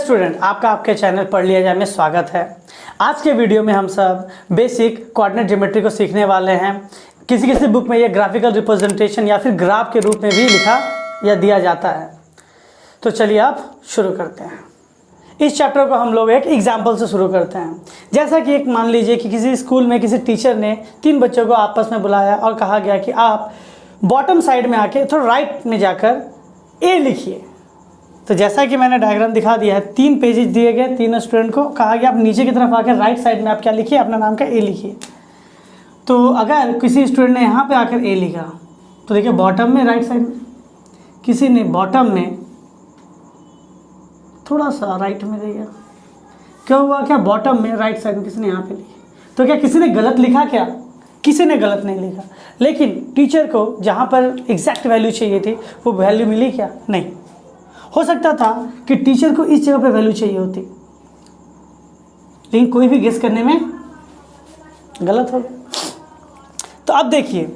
Student, आपका आपके channel पढ़ लिया जाए में स्वागत है। आज के वीडियो में हम सब बेसिक कोऑर्डिनेट ज्योमेट्री को सीखने वाले हैं। किसी किसी बुक में ये ग्राफिकल रिप्रेजेंटेशन या फिर ग्राफ के रूप में भी लिखा या दिया जाता है। तो चलिए आप शुरू करते हैं। इस चैप्टर को हम लोग एक एग्जाम्पल से शुरू करते हैं। जैसा कि एक मान लीजिए कि किसी स्कूल में किसी टीचर ने 3 बच्चों को आपस में बुलाया और कहा गया कि आप बॉटम साइड में आके थोड़ा राइट में जाकर ए लिखिए। तो जैसा कि मैंने डायग्राम दिखा दिया है, 3 पेजेस दिए गए, 3 स्टूडेंट को कहा गया आप नीचे की तरफ आकर राइट साइड में आप क्या लिखिए, अपना नाम का ए लिखिए। तो अगर किसी स्टूडेंट ने यहाँ पे आकर ए लिखा तो देखिए बॉटम में राइट साइड में, किसी ने बॉटम में थोड़ा सा राइट में दे गया। क्या हुआ, क्या बॉटम में राइट साइड में किसी ने यहाँ पे लिखी। तो क्या किसी ने गलत लिखा? क्या किसी ने गलत नहीं लिखा, लेकिन टीचर को जहाँ पर एग्जैक्ट वैल्यू चाहिए थी वो वैल्यू मिली क्या? नहीं। हो सकता था कि टीचर को इस जगह पे वैल्यू चाहिए होती, लेकिन कोई भी गेस करने में गलत हो गया। तो अब देखिए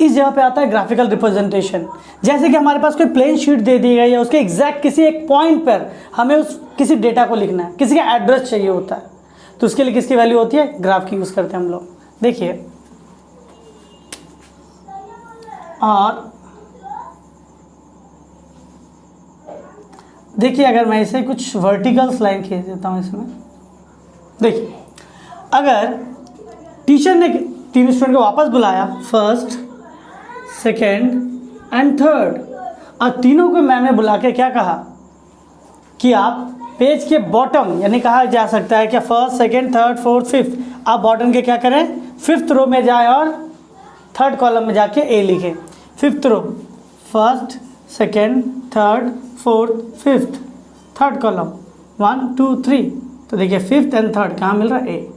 इस जगह पे आता है ग्राफिकल रिप्रेजेंटेशन। जैसे कि हमारे पास कोई प्लेन शीट दे दी गई है, उसके एग्जैक्ट किसी एक पॉइंट पर हमें उस किसी डेटा को लिखना है, किसी का एड्रेस चाहिए होता है, तो उसके लिए किसकी वैल्यू होती है? ग्राफ की यूज़ करते हैं हम लोग। देखिए, और देखिए अगर मैं इसे कुछ वर्टिकल्स लाइन खींच देता हूँ इसमें, देखिए अगर टीचर ने 3 स्टूडेंट को वापस बुलाया, फर्स्ट, सेकेंड एंड थर्ड, और तीनों को मैंने बुला के क्या कहा कि आप पेज के बॉटम, यानी कहा जा सकता है कि first, second, third, fourth, fifth, आप बॉटम के क्या करें, 5th रो में जाए और 3rd कॉलम में जाके ए लिखें। 5th row, first, second, third, fourth, fifth, 3rd column, 1 2 3। तो देखिए 5th एंड 3rd कहाँ मिल रहा है? ए।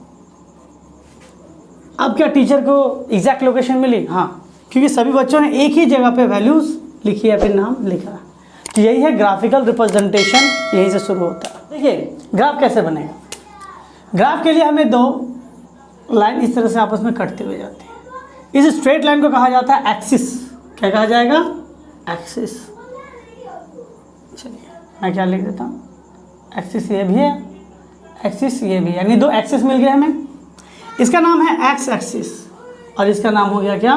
अब क्या टीचर को एग्जैक्ट लोकेशन मिली? हाँ, क्योंकि सभी बच्चों ने एक ही जगह पे वैल्यूज लिखी है, फिर नाम लिखा। तो यही है ग्राफिकल रिप्रेजेंटेशन, यहीं से शुरू होता है। देखिए ग्राफ कैसे बनेगा। ग्राफ के लिए हमें 2 लाइन इस तरह से आपस में कटते हुए जाती है। इस स्ट्रेट लाइन को कहा जाता है एक्सिस। क्या कहा जाएगा? एक्सिस। चलिए मैं क्या लिख देता हूँ, एक्सिस ये भी है, एक्सिस ये भी, यानी 2 एक्सिस मिल गए हमें। इसका नाम है एक्स एक्सिस और इसका नाम हो गया क्या?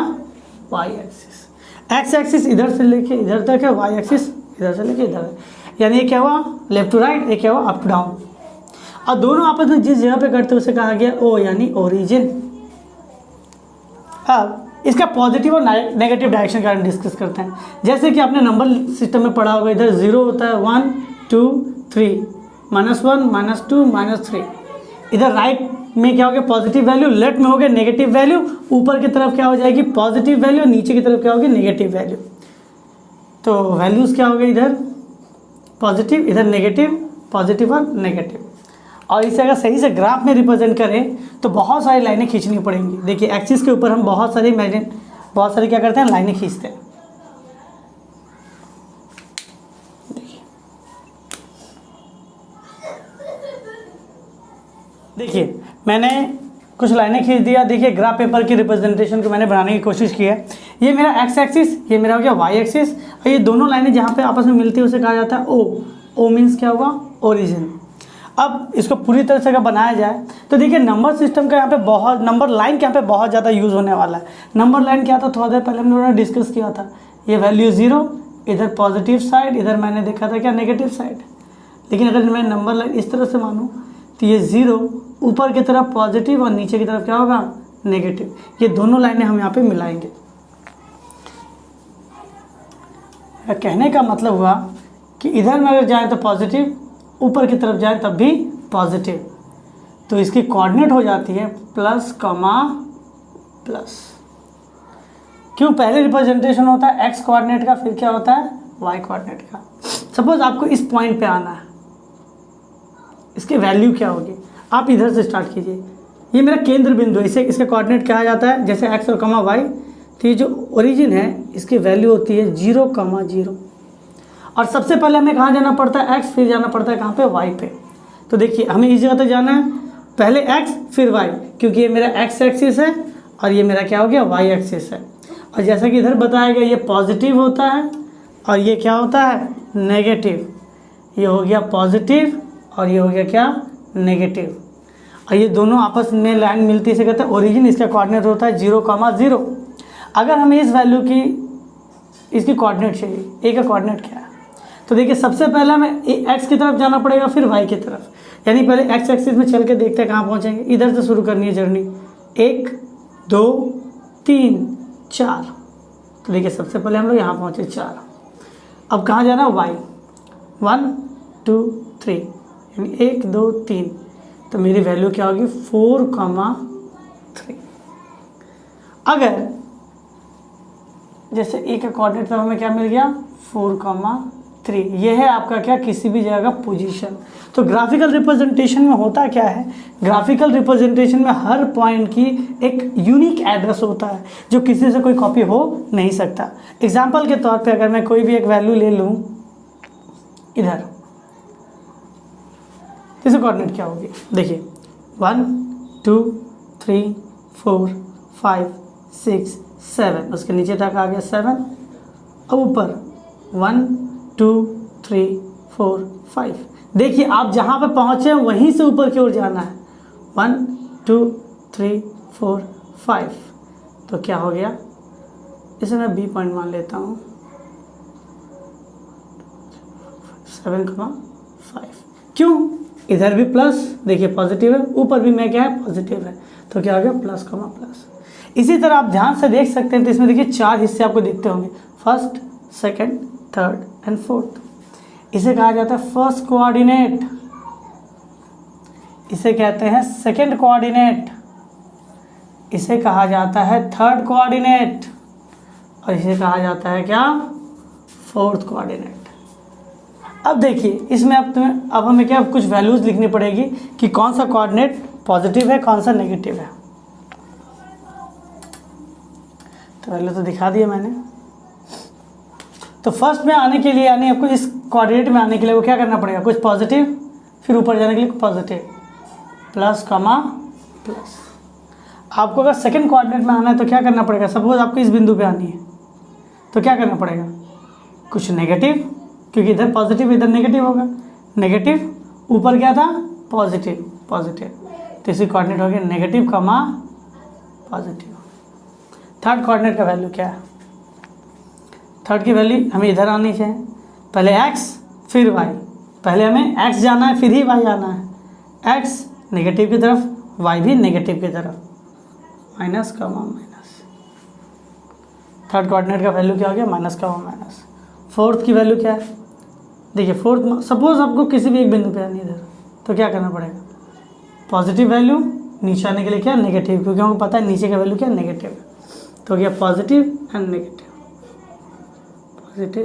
Y axis. एक्स एक्सिस इधर से लेके इधर तक है, वाई एक्सिस इधर से लेके इधर, यानी ये क्या हुआ, लेफ्ट टू राइट, ये क्या हुआ, अप टू डाउन। और दोनों आपस में जिस जगह पे करते हैं उसे कहा गया ओ, यानी ओरिजिन। अब इसका पॉजिटिव और नेगेटिव डायरेक्शन का डिस्कस करते हैं। जैसे कि आपने नंबर सिस्टम में पढ़ा होगा, इधर 0 होता है, 1 2 3, -1 -2 -3। इधर राइट में क्या हो गया? पॉजिटिव वैल्यू, लेफ्ट में हो गया नेगेटिव वैल्यू, ऊपर की तरफ क्या हो जाएगी? पॉजिटिव वैल्यू, नीचे की तरफ क्या होगी? Negative value. तो वैल्यूज़ क्या हो गई? इधर पॉजिटिव, इधर नेगेटिव, पॉजिटिव और नेगेटिव। और इसे अगर सही से ग्राफ में रिप्रेजेंट करें तो बहुत सारी लाइनें खींचनी पड़ेंगी। देखिए एक्सिस के ऊपर हम बहुत सारी क्या करते हैं? लाइनें खींचते हैं। देखिए मैंने कुछ लाइनें खींच दिया। देखिए ग्राफ पेपर की रिप्रेजेंटेशन को मैंने बनाने की कोशिश की है। ये मेरा एक्स एक्सिस, ये मेरा हो गया वाई एक्सिस, और ये दोनों लाइनें जहाँ पे आपस में मिलती है उसे कहा जाता है ओ। ओ मीन्स क्या हुआ? ओरिजिन। अब इसको पूरी तरह से अगर बनाया जाए तो देखिए नंबर सिस्टम का यहाँ पे बहुत, नंबर लाइन के यहाँ पे बहुत ज़्यादा यूज़ होने वाला है। नंबर लाइन क्या था, थोड़ा देर पहले हम लोगों ने डिस्कस किया था। ये वैल्यू 0, इधर पॉजिटिव साइड, इधर मैंने देखा था क्या? Negative side. लेकिन अगर मैं नंबर लाइन इस तरह से मानूँ तो ये 0 ऊपर की तरफ पॉजिटिव और नीचे की तरफ क्या होगा? नेगेटिव। ये दोनों लाइनें हम यहाँ पे मिलाएंगे। कहने का मतलब हुआ कि इधर में अगर जाए तो पॉजिटिव, ऊपर की तरफ जाए तब भी पॉजिटिव, तो इसकी कोऑर्डिनेट हो जाती है प्लस कॉमा प्लस। क्यों? पहले रिप्रेजेंटेशन होता है एक्स कोऑर्डिनेट का, फिर क्या होता है? वाई कोऑर्डिनेट का। सपोज आपको इस पॉइंट पे आना है, इसकी वैल्यू क्या होगी? आप इधर से स्टार्ट कीजिए। ये मेरा केंद्र बिंदु है, इसे इसका कोऑर्डिनेट कहा जाता है, जैसे एक्स और कॉमा वाई। तो ये जो ओरिजिन है इसकी वैल्यू होती है 0, 0। और सबसे पहले हमें कहाँ जाना पड़ता है? एक्स, फिर जाना पड़ता है कहाँ पे? वाई पे। तो देखिए हमें इस जगह तक जाना है, पहले एक्स फिर वाई, क्योंकि ये मेरा एक्स एक्सिस है और ये मेरा क्या हो गया? वाई एक्सिस है। और जैसा कि इधर बताया गया ये पॉजिटिव होता है और ये क्या होता है? नेगेटिव। ये हो गया पॉजिटिव और ये हो गया क्या, नेगेटिव। और ये दोनों आपस में लाइन मिलती है, इसे कहते हैं ओरिजिन। इसका कोऑर्डिनेट होता है 0,0। अगर हमें इस वैल्यू की इसकी कोऑर्डिनेट चाहिए, ए का कोऑर्डिनेट क्या है, तो देखिए सबसे पहले हमें एक्स की तरफ जाना पड़ेगा, फिर वाई की तरफ। यानी पहले एक्स एक्सिस में चल के देखते हैं कहाँ पहुँचेंगे। इधर से शुरू करनी है जर्नी, 1 2 3 4। तो देखिए सबसे पहले हम लोग यहाँ पहुँचे 4। अब कहाँ जाना, वाई, 1 2 3, यानी 1 2 3। तो मेरी वैल्यू क्या होगी, 4,3। अगर जैसे ए का कोऑर्डिनेट तब हमें क्या मिल गया, 4,3। ये है आपका क्या, किसी भी जगह का पोजीशन। तो ग्राफिकल रिप्रेजेंटेशन में होता क्या है, ग्राफिकल रिप्रेजेंटेशन में हर पॉइंट की एक यूनिक एड्रेस होता है जो किसी से कोई कॉपी हो नहीं सकता। एग्जाम्पल के तौर पे अगर मैं कोई भी एक वैल्यू ले लूँ इधर, इससे कोऑर्डिनेट क्या होगी, देखिए 1 2 3 4 5 6 7, उसके नीचे तक आ गया 7। अब ऊपर 1 2 3 4 5। देखिए आप जहाँ पे पहुँचे वहीं से ऊपर की ओर जाना है, 1 2 3 4 5। तो क्या हो गया, इसे मैं बी पॉइंट मान लेता हूँ, 7,5। क्यों, इधर भी प्लस, देखिए पॉजिटिव है, ऊपर भी मैं क्या है, पॉजिटिव है। तो क्या हो गया, प्लस कमा प्लस। इसी तरह आप ध्यान से देख सकते हैं, तो इसमें देखिए 4 हिस्से आपको दिखते होंगे, first, second, third and fourth. इसे कहा जाता है फर्स्ट कोऑर्डिनेट, इसे कहते हैं सेकंड कोऑर्डिनेट, इसे कहा जाता है थर्ड कोऑर्डिनेट, और इसे कहा जाता है क्या, फोर्थ कोऑर्डिनेट। अब देखिए इसमें अब हमें क्या, कुछ वैल्यूज लिखनी पड़ेगी कि कौन सा कोऑर्डिनेट पॉजिटिव है, कौन सा नेगेटिव है। तो वैल्यू तो दिखा दिया मैंने। तो फर्स्ट में आने के लिए, यानी आपको इस कोऑर्डिनेट में आने के लिए वो क्या करना पड़ेगा, कुछ पॉजिटिव, फिर ऊपर जाने के लिए पॉजिटिव, प्लस कमा प्लस। आपको अगर सेकंड कोऑर्डिनेट में आना है तो क्या करना पड़ेगा, सपोज आपको इस बिंदु पे आनी है तो क्या करना पड़ेगा, कुछ नेगेटिव, क्योंकि इधर पॉजिटिव इधर नेगेटिव होगा, नेगेटिव, ऊपर क्या था, पॉजिटिव पॉजिटिव, तो इसी कोऑर्डिनेट हो गया नेगेटिव कमा पॉजिटिव। थर्ड कोऑर्डिनेट का वैल्यू क्या है, थर्ड की वैल्यू हमें इधर आनी चाहिए, पहले x फिर y, पहले हमें x जाना है फिर ही y आना है, x नेगेटिव की तरफ, y भी नेगेटिव की तरफ, minus comma minus. Third coordinate का वैल्यू क्या हो गया, माइनस कमा माइनस। फोर्थ की वैल्यू क्या है, देखिए फोर्थ, सपोज आपको किसी भी एक बिंदु पे आनी है इधर, तो क्या करना पड़ेगा, पॉजिटिव वैल्यू, नीचे आने के लिए क्या, नेगेटिव, क्योंकि हमको पता है नीचे का वैल्यू क्या, नेगेटिव है। तो क्या, positive and negative, positive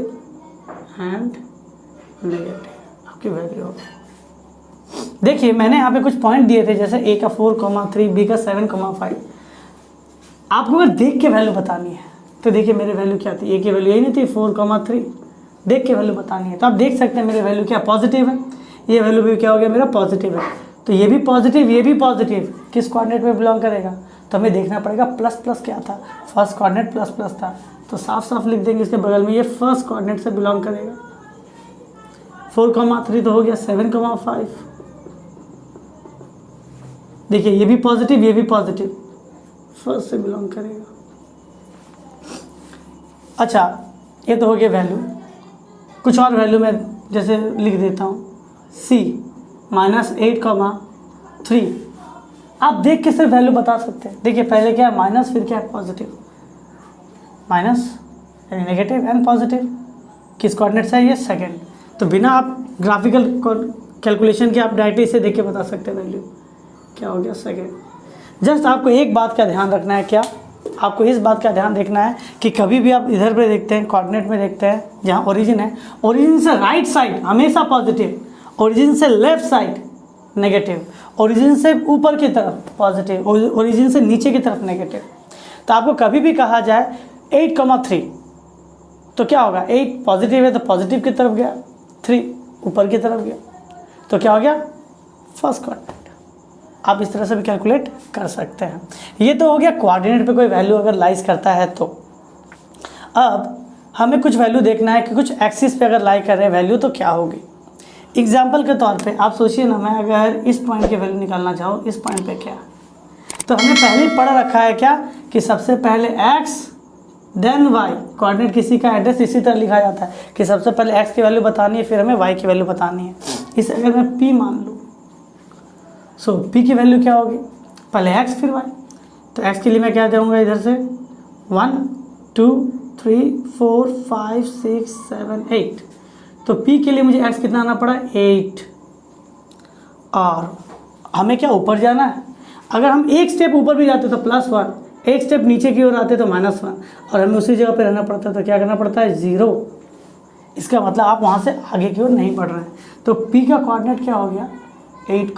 and negative आपकी वैल्यू होगी। देखिए मैंने यहाँ पे कुछ पॉइंट दिए थे, जैसे ए का 4,3, बी का 7,5। आपको अगर देख के वैल्यू बतानी है तो देखिए मेरी वैल्यू क्या थी, ए की वैल्यू यही नहीं थी 4,3, देख के वैल्यू बतानी है तो आप देख सकते हैं मेरी वैल्यू क्या, पॉजिटिव है, ये वैल्यू भी क्या हो गया मेरा, पॉजिटिव है। तो ये भी पॉजिटिव, ये भी पॉजिटिव, किस कोऑर्डिनेट में बिलोंग करेगा, तो हमें देखना पड़ेगा प्लस प्लस क्या था, फर्स्ट कोऑर्डिनेट प्लस प्लस था, तो साफ साफ लिख देंगे इसके बगल में, ये फर्स्ट कोऑर्डिनेट से बिलोंग करेगा। 4,3 तो हो गया 7,5। देखिए ये भी पॉजिटिव, ये भी पॉजिटिव, फर्स्ट से बिलोंग करेगा। अच्छा ये तो हो गया वैल्यू, कुछ और वैल्यू मैं जैसे लिख देता हूँ, c -8,3। आप देख के सिर्फ वैल्यू बता सकते हैं। देखिए पहले क्या है माइनस, फिर क्या है पॉजिटिव, माइनस यानी नेगेटिव एंड पॉजिटिव, किस कोऑर्डिनेट से है ये, सेकंड। तो बिना आप ग्राफिकल कैलकुलेशन के आप डायरेक्टली इसे देख के बता सकते हैं वैल्यू क्या हो गया, सेकंड। जस्ट आपको एक बात का ध्यान रखना है, क्या, आपको इस बात का ध्यान रखना है कि कभी भी आप इधर पे देखते हैं, कोऑर्डिनेट में देखते हैं जहाँ ओरिजिन है, ओरिजिन से राइट साइड हमेशा पॉजिटिव, ओरिजिन से लेफ्ट साइड नेगेटिव, ओरिजिन से ऊपर की तरफ पॉजिटिव, ओरिजिन से नीचे की तरफ नेगेटिव। तो आपको कभी भी कहा जाए 8,3 तो क्या होगा, 8 पॉजिटिव है तो पॉजिटिव की तरफ गया, 3 ऊपर की तरफ गया, तो क्या हो गया, फर्स्ट कोऑर्डिनेट। आप इस तरह से भी कैलकुलेट कर सकते हैं। ये तो हो गया कोऑर्डिनेट पे कोई वैल्यू अगर लाइज करता है तो। अब हमें कुछ वैल्यू देखना है कि कुछ एक्सिस पे अगर लाई कर रहे हैं वैल्यू तो क्या होगी। एग्जाम्पल के तौर पे आप सोचिए ना, मैं अगर इस पॉइंट की वैल्यू निकालना चाहूँ, इस पॉइंट पे क्या, तो हमने पहले ही पढ़ रखा है क्या कि सबसे पहले x देन y, कोऑर्डिनेट किसी का एड्रेस इसी तरह लिखा जाता है कि सबसे पहले x की वैल्यू बतानी है, फिर हमें y की वैल्यू बतानी है। इसे अगर मैं p मान लूँ, सो p की वैल्यू क्या होगी, पहले x फिर y। तो x के लिए मैं क्या दूँगा इधर से 1 2 3 4 5 6 7 8। तो p के लिए मुझे x कितना आना पड़ा 8, और हमें क्या ऊपर जाना है। अगर हम एक स्टेप ऊपर भी जाते तो +1, एक स्टेप नीचे की ओर आते तो -1, और हमें उसी जगह पे रहना पड़ता है, तो क्या करना पड़ता है 0। इसका मतलब आप वहाँ से आगे की ओर नहीं बढ़ रहे हैं। तो p का कोऑर्डिनेट क्या हो गया 8,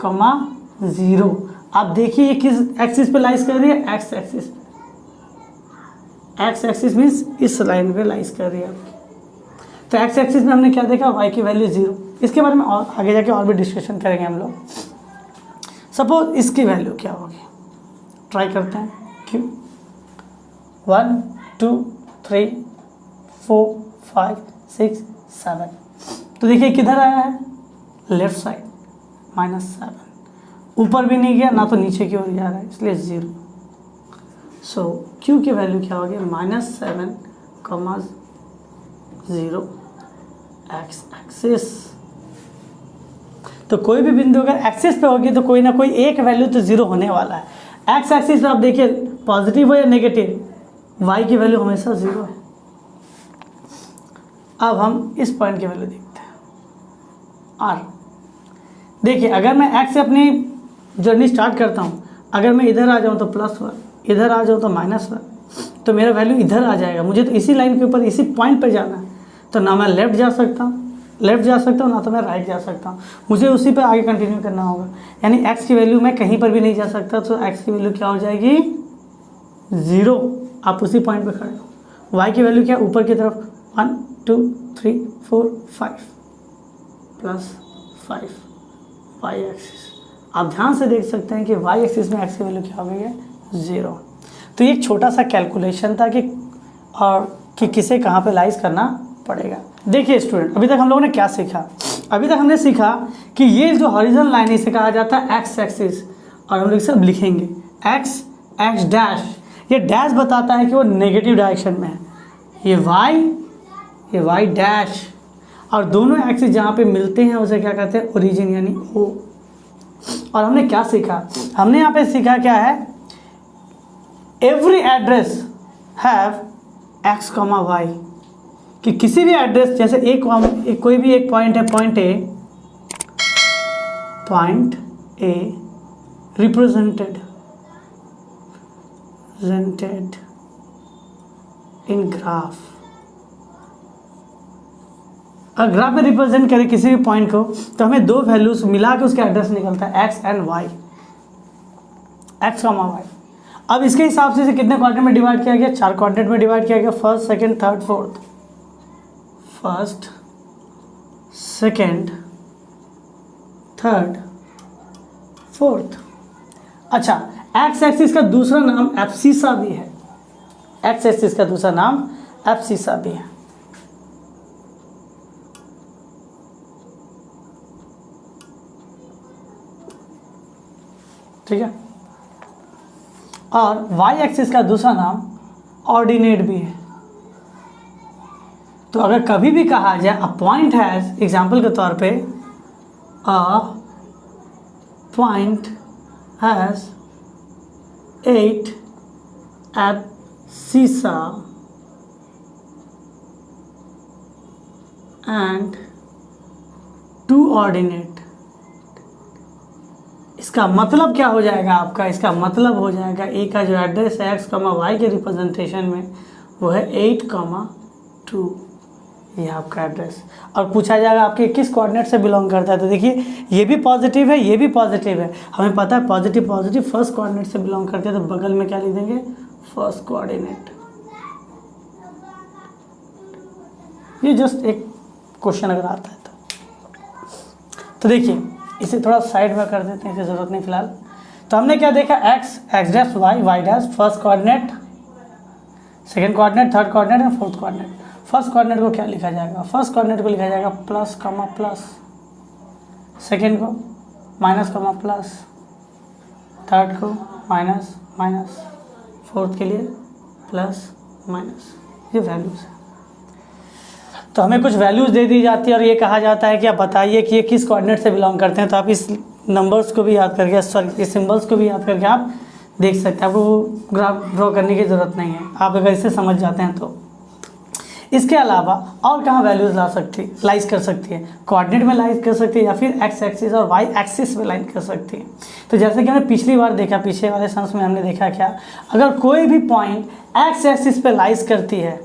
0। आप देखिए ये किस एक्सिस पे लाइज कर रही है, x एक्सिस पे। x एक्सिस मीन्स इस लाइन पे लाइज कर रही है आपकी। तो x एक्सिस में हमने क्या देखा, y की वैल्यू 0। इसके बारे में और आगे जाके और भी डिस्कशन करेंगे हम लोग। सपोज इसकी वैल्यू क्या होगी, ट्राई करते हैं। क्यों 1 2 3 4 5 6 7। तो देखिए किधर आया है, लेफ्ट साइड -7, ऊपर भी नहीं गया ना तो नीचे की ओर जा रहा है, इसलिए 0। सो Q की वैल्यू क्या होगी -7, 0 x एक्सिस। तो कोई भी बिंदु अगर एक्सिस पे होगी तो कोई ना कोई एक वैल्यू तो 0 होने वाला है। एक्स एक्सिस पे आप देखिए पॉजिटिव हो या नेगेटिव, y की वैल्यू हमेशा 0 है। अब हम इस पॉइंट की वैल्यू देखते हैं r। देखिए अगर मैं x से अपनी जर्नी स्टार्ट करता हूँ, अगर मैं इधर आ जाऊँ तो +1, इधर आ जाऊँ तो -1, तो मेरा वैल्यू इधर आ जाएगा। मुझे तो इसी लाइन के ऊपर इसी पॉइंट पर जाना है, तो ना मैं लेफ़्ट जा सकता हूँ ना तो मैं राइट जा सकता हूँ, मुझे उसी पर आगे कंटिन्यू करना होगा। यानी x की वैल्यू मैं कहीं पर भी नहीं जा सकता, तो x की वैल्यू क्या हो जाएगी 0। आप उसी पॉइंट पे खड़े हो। y की वैल्यू क्या ऊपर की तरफ 1 2 3 4 5 +5 y एक्सिस। आप ध्यान से देख सकते हैं कि y एक्सिस में x की वैल्यू क्या हो गई है 0। तो ये एक छोटा सा कैलकुलेशन था कि किसे कहाँ पे लाइज करना पड़ेगा। देखिए स्टूडेंट, अभी तक हम लोगों ने क्या सीखा, अभी तक हमने सीखा कि ये जो हॉरिजॉन्टल लाइन है इसे कहा जाता है एक्स एक्सिस, और हम लोग सब लिखेंगे एक्स डैश। ये डैश बताता है कि वो नेगेटिव डायरेक्शन में है। ये वाई डैश, और दोनों एक्सिस जहाँ पे मिलते हैं उसे क्या कहते हैं ओरिजिन यानी ओ। और हमने क्या सीखा, हमने यहाँ पे सीखा क्या है, every address have x, y, कि किसी भी एड्रेस जैसे कोई भी एक पॉइंट है, point A represented in graph. अगर ग्राफ में रिप्रेजेंट करें किसी भी पॉइंट को तो हमें दो वैल्यूज मिला के उसका एड्रेस निकलता है x and y, x, y। अब इसके हिसाब से इसे कितने क्वाड्रेंट में डिवाइड किया गया, 4 क्वाड्रेंट में डिवाइड किया गया, first second third fourth. First second third fourth. अच्छा, एक्स एक्सिस का दूसरा नाम एब्सिसा भी है, एक्स एक्सिस का दूसरा नाम एब्सिसा भी है। ठीक है, और वाई एक्सिस का दूसरा नाम ऑर्डिनेट भी है। तो अगर कभी भी कहा जाए अ पॉइंट हैज, एग्जाम्पल के तौर पे a point has 8 abscissa and 2 ordinate, इसका मतलब क्या हो जाएगा आपका, इसका मतलब हो जाएगा ए का जो एड्रेस है x, y के रिप्रेजेंटेशन में वो है 8, 2, ये आपका एड्रेस। और पूछा जाएगा आपके किस कोऑर्डिनेट से बिलोंग करता है, तो देखिए ये भी पॉजिटिव है, ये भी पॉजिटिव है। हमें पता है पॉजिटिव फर्स्ट कोऑर्डिनेट से बिलोंग करते हैं, तो बगल में क्या लिख देंगे फर्स्ट कोऑर्डिनेट। ये जस्ट एक क्वेश्चन अगर आता है तो देखिए इसे थोड़ा साइड में कर देते हैं, इसे ज़रूरत नहीं फिलहाल। तो हमने क्या देखा, x dash y dash, first coordinate, second coordinate, third coordinate और फोर्थ कोऑर्डिनेट। फर्स्ट कोऑर्डिनेट को क्या लिखा जाएगा, फर्स्ट कोऑर्डिनेट को लिखा जाएगा प्लस, सेकेंड को माइनस कॉमा प्लस, थर्ड को माइनस माइनस, फोर्थ के लिए प्लस माइनस, ये वैल्यूज़ है। तो हमें कुछ वैल्यूज़ दे दी जाती है और ये कहा जाता है कि आप बताइए कि ये किस कोऑर्डिनेट से बिलोंग करते हैं। तो आप इस नंबर्स को भी याद करके, सॉरी इस सिंबल्स को भी याद करके आप देख सकते हैं, आपको वो ग्राफ ड्रॉ करने की ज़रूरत नहीं है, आप अगर इसे समझ जाते हैं तो। इसके अलावा और कहाँ वैल्यूज़ लाइज कर सकती है, कोऑर्डिनेट में लाइज कर सकती है या फिर एक्स एक्सिस और वाई एक्सिस में लाइन कर सकती है। तो जैसे कि हमने पिछली बार देखा, पीछे वाले सेंस में हमने देखा क्या, अगर कोई भी पॉइंट एक्स एक्सिस पे लाइज करती है,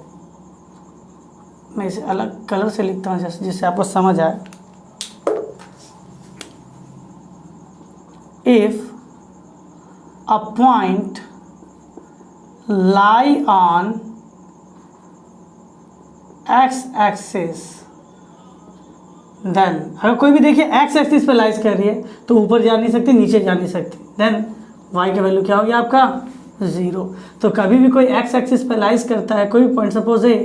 मैं इसे अलग कलर से लिखता हूँ जिससे आपको समझ आए। If a point lie on x axis, then अगर कोई भी देखिए x एक्सिस पे लाइज कर रही है तो ऊपर जा नहीं सकती, नीचे जा नहीं सकती, देन y का वैल्यू क्या हो गया आपका 0। तो कभी भी कोई x एक्सिस पे लाइज करता है कोई भी पॉइंट सपोज है,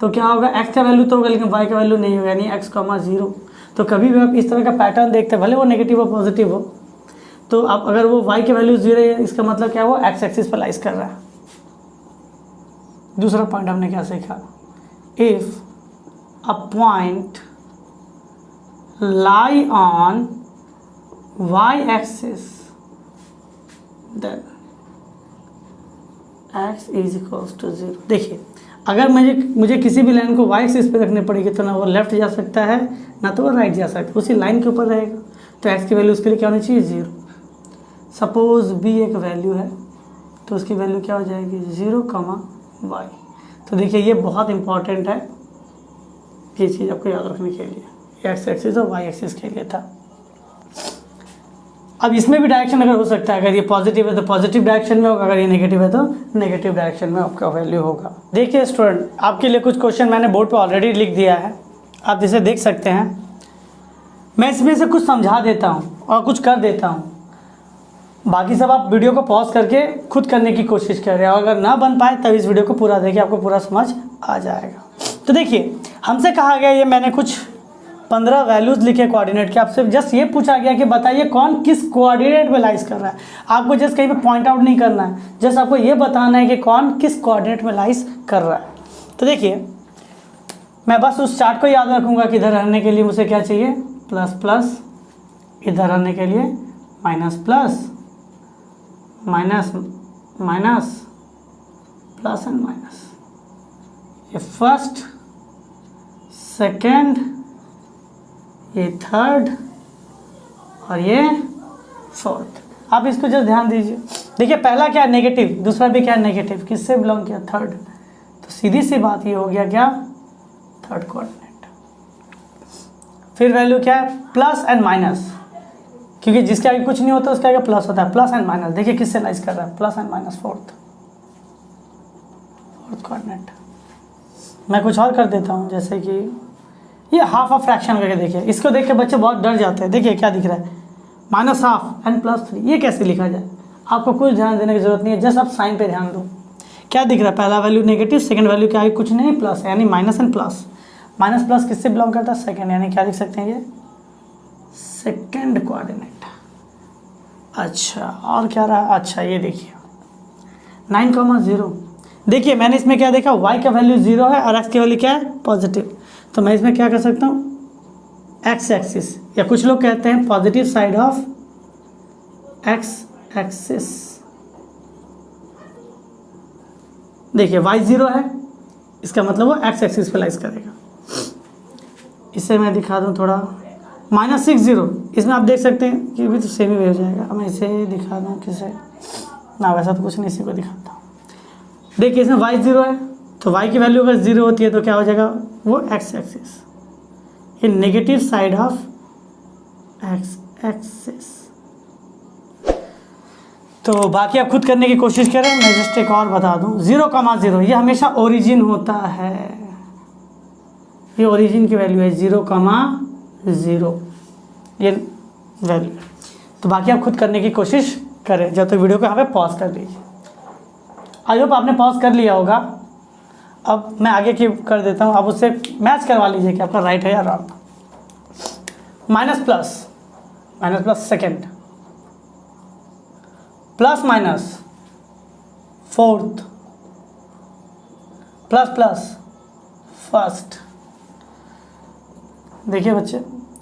तो क्या होगा, x का वैल्यू तो होगा लेकिन y का वैल्यू नहीं होगा, यानी x, 0। तो कभी भी आप इस तरह का पैटर्न देखते हैं, भले वो नेगेटिव हो पॉजिटिव हो, तो आप अगर वो y के वैल्यू 0 है, इसका मतलब क्या, वो x एक्सिस पर लाइज कर रहा है। दूसरा पॉइंट हमने क्या सीखा, if a point lie on y axis then x is equals to 0। देखिए अगर मुझे किसी भी लाइन को y एक्सिस पे रखनी पड़ेगी तो ना वो लेफ्ट जा सकता है ना तो वो राइट जा सकता है, उसी लाइन के ऊपर रहेगा। तो x की वैल्यू उसके लिए क्या होनी चाहिए, 0। सपोज b एक वैल्यू है तो उसकी वैल्यू क्या हो जाएगी, 0, y। तो देखिए ये बहुत इंपॉर्टेंट है, ये चीज़ आपको याद रखने के लिए, एक्स एक्सिस और वाई एक्सिस के लिए था। अब इसमें भी डायरेक्शन अगर हो सकता है, अगर ये पॉजिटिव है तो पॉजिटिव डायरेक्शन में होगा, अगर ये नेगेटिव है तो नेगेटिव डायरेक्शन में आपका वैल्यू होगा। देखिए स्टूडेंट, आपके लिए कुछ क्वेश्चन मैंने बोर्ड पे ऑलरेडी लिख दिया है, आप जिसे देख सकते हैं। मैं इसमें से कुछ समझा देता हूँ और कुछ कर देता हूँ, बाकी सब आप वीडियो को पॉज करके खुद करने की कोशिश कर रहे हैं, और अगर ना बन पाए तब इस वीडियो को पूरा देखिए, आपको पूरा समझ आ जाएगा। तो देखिए हमसे कहा गया, ये मैंने कुछ 15 वैल्यूज़ लिखे कोऑर्डिनेट के, आपसे जस्ट ये पूछा गया कि बताइए कौन किस कोऑर्डिनेट में लाइज कर रहा है। आपको जस्ट कहीं पे पॉइंट आउट नहीं करना है, जस्ट आपको ये बताना है कि कौन किस कोऑर्डिनेट में लाइज कर रहा है। तो देखिए मैं बस उस चार्ट को याद रखूँगा कि इधर रहने के लिए मुझे क्या चाहिए, प्लस प्लस, इधर रहने के लिए minus plus, minus minus, plus and minus. ये फर्स्ट, सेकेंड, ये थर्ड और ये फोर्थ। आप इसको जस्ट ध्यान दीजिए। देखिए पहला क्या है, नेगेटिव, दूसरा भी क्या है, नेगेटिव। किससे बिलोंग किया, थर्ड। तो सीधी सी बात ये हो गया क्या, थर्ड कोऑर्डिनेट। फिर वैल्यू क्या है, प्लस एंड माइनस, क्योंकि जिसके आगे कुछ नहीं होता उसके आगे प्लस होता है, प्लस एंड माइनस। देखिए किससे लाइज कर रहा है, plus and minus, fourth coordinate. मैं कुछ और कर देता हूँ, जैसे कि ये हाफ ऑफ फ्रैक्शन करके देखिए, इसको देख के बच्चे बहुत डर जाते हैं। देखिए क्या दिख रहा है, माइनस हाफ एंड प्लस 3, ये कैसे लिखा जाए। आपको कुछ ध्यान देने की जरूरत नहीं है, जस्ट आप साइन पे ध्यान दो। क्या दिख रहा है, पहला वैल्यू नेगेटिव, सेकंड वैल्यू के आगे कुछ नहीं, प्लस, यानी minus and plus. Minus plus किससे बिलोंग करता है, सेकंड, यानी क्या लिख सकते हैं, ये सेकंड कोऑर्डिनेट। अच्छा और क्या रहा, अच्छा ये देखिए 9,0। देखिए मैंने इसमें क्या देखा, y का वैल्यू 0 है और x की वैल्यू क्या है, पॉजिटिव। तो मैं इसमें क्या कर सकता हूँ, x एक्सिस, या कुछ लोग कहते हैं positive side of x axis. देखिए y 0 है, इसका मतलब वो x एक्सिस पे लाइज करेगा। इसे मैं दिखा दूँ थोड़ा, -6,0, इसमें आप देख सकते हैं कि भी तो सेम ही हो जाएगा। अब मैं इसे दिखा दूँ किसे ना, वैसा तो कुछ नहीं, इसी को दिखाता हूँ। देखिए इसमें y 0 है, तो y की वैल्यू अगर 0 होती है तो क्या हो जाएगा, वो x एक्सिस, ये negative side of x axis. तो बाकी आप खुद करने की कोशिश करें, मैं जस्ट एक और बता दूं, 0,0 ये हमेशा ओरिजिन होता है, ये ओरिजिन की वैल्यू है 0,0, ये वैल्यू। तो बाकी आप खुद करने की कोशिश करें, जब तक वीडियो को यहाँ पे पॉज कर लीजिए। आई होप आपने पॉज कर लिया होगा। अब मैं आगे की कर देता हूँ, आप उससे मैच करवा लीजिए कि आपका राइट है या wrong. Minus plus, minus plus second, plus minus fourth, plus plus first. देखिए बच्चे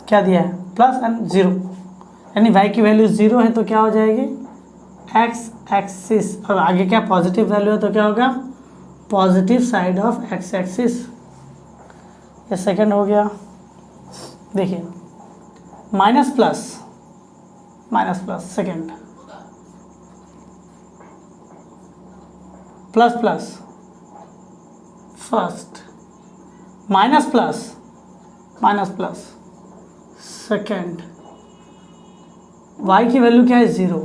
क्या दिया है, प्लस एंड ज़ीरो, यानी y की वैल्यू 0 है तो क्या हो जाएगी x एक्सिस, और आगे क्या पॉजिटिव वैल्यू है तो क्या होगा positive side of x axis. ये सेकंड हो गया। देखिए minus plus second, plus plus first, minus plus second. y की वैल्यू क्या है 0,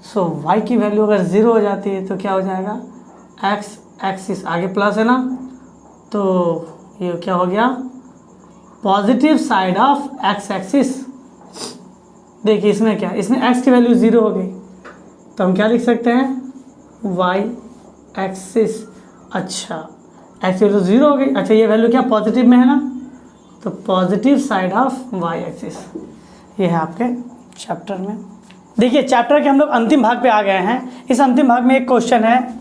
सो y की वैल्यू अगर 0 हो जाती है तो क्या हो जाएगा x एक्सिस, आगे प्लस है ना तो ये क्या हो गया positive side of x axis. देखिए इसमें क्या, इसमें x की वैल्यू 0 हो गई तो हम क्या लिख सकते हैं y एक्सिस। अच्छा x की वैल्यू 0 हो गई, अच्छा ये वैल्यू क्या पॉजिटिव में है ना तो positive side of y axis. ये है आपके चैप्टर में। देखिए चैप्टर के हम लोग अंतिम भाग पे आ गए हैं। इस अंतिम भाग में एक क्वेश्चन है,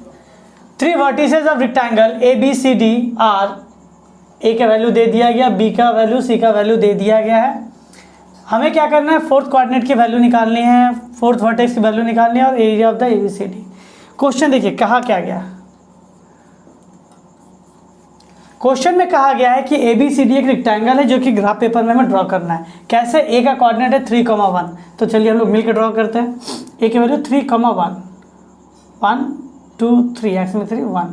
3 vertices of rectangle A B C D are, A का वैल्यू दे दिया गया, बी का वैल्यू, सी का वैल्यू दे दिया गया है। हमें क्या करना है, फोर्थ कोऑर्डिनेट की वैल्यू निकालनी है, फोर्थ वर्टेक्स की वैल्यू निकालनी है और area of the A B C D. Question देखिए कहा क्या गया, क्वेश्चन में कहा गया है कि ए बी सी डी एक रेक्टेंगल है जो कि ग्राफ पेपर में हमें ड्रॉ करना है। कैसे, ए का कोऑर्डिनेट है 3,1, तो चलिए हम लोग मिलकर ड्रॉ करते हैं। ए की वैल्यू 3,1, 1 2 3, एक्स में 3 1,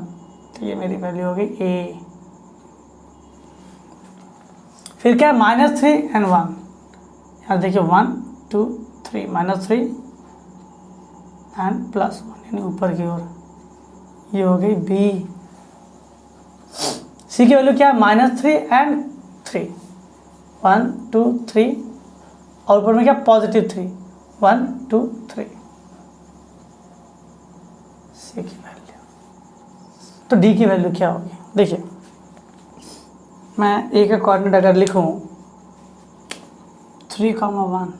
तो ये मेरी वैल्यू हो गई ए। फिर क्या है -3 एंड 1, यहाँ देखिए 1 2 3, -3 एंड +1 यानी ऊपर की ओर, ये हो गई बी। सी की वैल्यू क्या है -3 एंड 3, 1 2 3 और ऊपर में क्या +3, 1 2 3, सी की वैल्यू। तो डी की वैल्यू क्या होगी, देखिए मैं ए का कोऑर्डिनेट अगर लिखूं 3,1,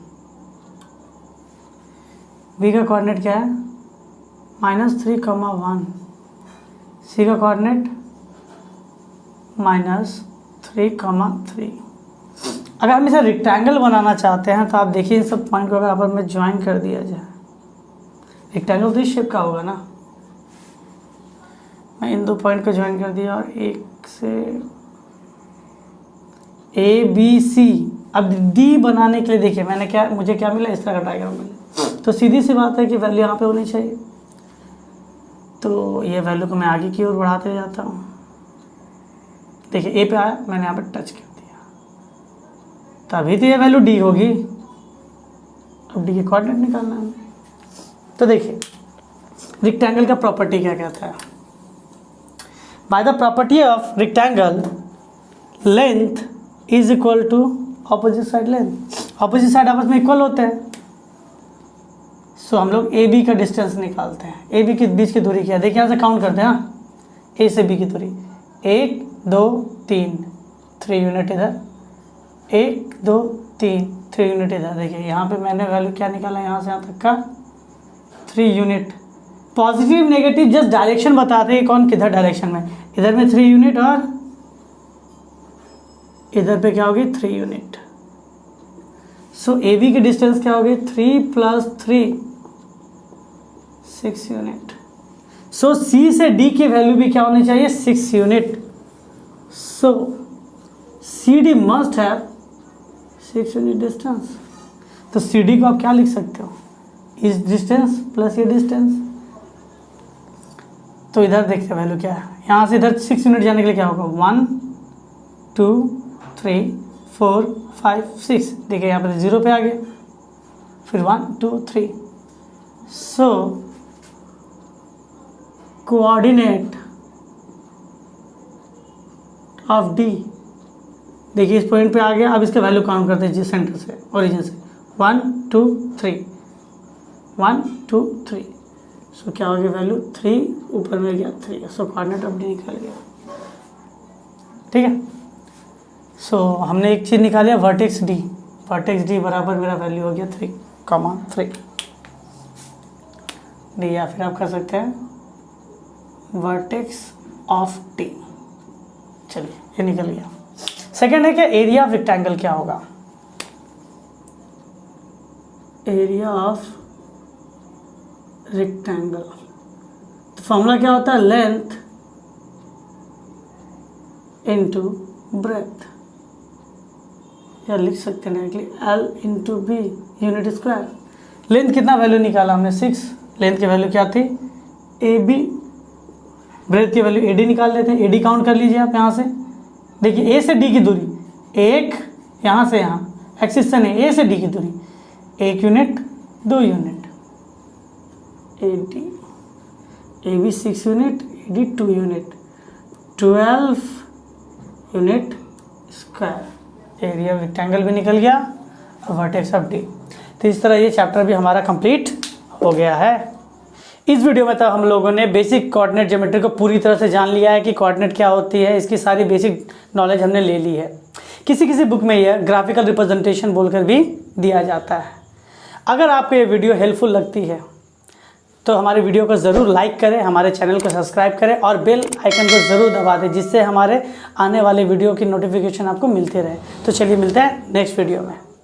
बी का कोऑर्डिनेट क्या है -3,1, सी का कोऑर्डिनेट -3,3। अगर हम इसे रेक्टेंगल बनाना चाहते हैं तो आप देखिए इन सब पॉइंट को अगर आपस में ज्वाइन कर दिया जाए, रेक्टेंगल तो इस शेप का होगा ना, मैं इन दो पॉइंट को ज्वाइन कर दिया और एक से ए बी सी। अब डी बनाने के लिए देखिए मैंने क्या, मुझे क्या मिला, इस तरह का डायग्राम मिला, तो सीधी सी बात है कि वैल्यू यहाँ पे होनी चाहिए, तो ये वैल्यू को मैं आगे की ओर बढ़ाते जाता हूँ। देखिए ए पे आया, मैंने यहाँ पे टच कर दिया, तभी तो ये वैल्यू डी होगी। अब डी के कोऑर्डिनेट निकालना है। तो देखिए रेक्टेंगल का प्रॉपर्टी क्या कहता है, by the property of rectangle length is equal to opposite side length. Opposite side आपस में इक्वल होते हैं, सो हम लोग ए बी का डिस्टेंस निकालते हैं। ए बी के बीच की दूरी क्या है, देखिए यहाँ से काउंट करते हैं ना, ए से बी की दूरी 1 2 3, 3 यूनिट इधर, 1 2 3, 3 यूनिट इधर। देखिए यहाँ पे मैंने वैल्यू क्या निकाला, यहाँ से यहाँ तक का 3 unit. Positive negative just direction बताते हैं कौन किधर डायरेक्शन में, इधर में 3 यूनिट और इधर पे क्या होगी 3 यूनिट। सो ए बी की डिस्टेंस क्या होगी 3 + 3 6 यूनिट। सो सी से डी की वैल्यू भी क्या होनी चाहिए 6 unit. So C D must have 6 unit distance. तो सी डी को आप क्या लिख सकते हो, इस डिस्टेंस प्लस ये डिस्टेंस। तो इधर देखते वैल्यू क्या है, यहाँ से इधर 6 यूनिट जाने के लिए क्या होगा 1 2 3 4 5 6। देखिए यहाँ पर 0 पे आ गए, फिर 1 2 3। सो कोऑर्डिनेट ऑफ डी, देखिए इस पॉइंट पे आ गया। अब इसका वैल्यू काउंट करते हैं सेंटर से, ओरिजिन से 1 2 3 1 2 3। सो क्या हो गया वैल्यू 3, ऊपर में गया 3, सो कोऑर्डिनेट ऑफ डी निकल गया। ठीक है, सो हमने एक चीज़ निकाली है वर्टेक्स डी। वर्टेक्स डी बराबर मेरा वैल्यू हो गया 3,3 डी, या फिर आप कर सकते हैं वर्टेक्स ऑफ टी। चलिए ये निकल गया। सेकंड है क्या, एरिया ऑफ रेक्टेंगल क्या होगा। एरिया ऑफ रेक्टेंगल तो फॉर्मूला क्या होता है, लेंथ इनटू ब्रेथ, या लिख सकते हैं directly L into B unit square. Length कितना वैल्यू निकाला हमने 6, लेंथ की वैल्यू क्या थी AB, ब्रेथ की वैल्यू AD निकाल लेते हैं। AD काउंट कर लीजिए आप यहाँ से, देखिए A से D की दूरी, एक यहाँ से यहाँ एक्सिस से नहीं, A से D की दूरी 1 unit 2 unit, AD AB 6 unit, AD 2 unit, 12 unit square. Area rectangle भी निकल गया और वर्टेक्स ऑफ डी। तो इस तरह ये चैप्टर भी हमारा कंप्लीट हो गया है। इस वीडियो में तो हम लोगों ने बेसिक कोऑर्डिनेट ज्योमेट्री को पूरी तरह से जान लिया है कि कोऑर्डिनेट क्या होती है, इसकी सारी बेसिक नॉलेज हमने ले ली है। किसी किसी बुक में यह ग्राफिकल रिप्रेजेंटेशन बोलकर भी दिया जाता है। अगर आपको ये वीडियो हेल्पफुल लगती है तो हमारे वीडियो को ज़रूर लाइक करें, हमारे चैनल को सब्सक्राइब करें और बेल आइकन को ज़रूर दबा दें, जिससे हमारे आने वाले वीडियो की नोटिफिकेशन आपको मिलती रहे। तो चलिए मिलते हैं नेक्स्ट वीडियो में।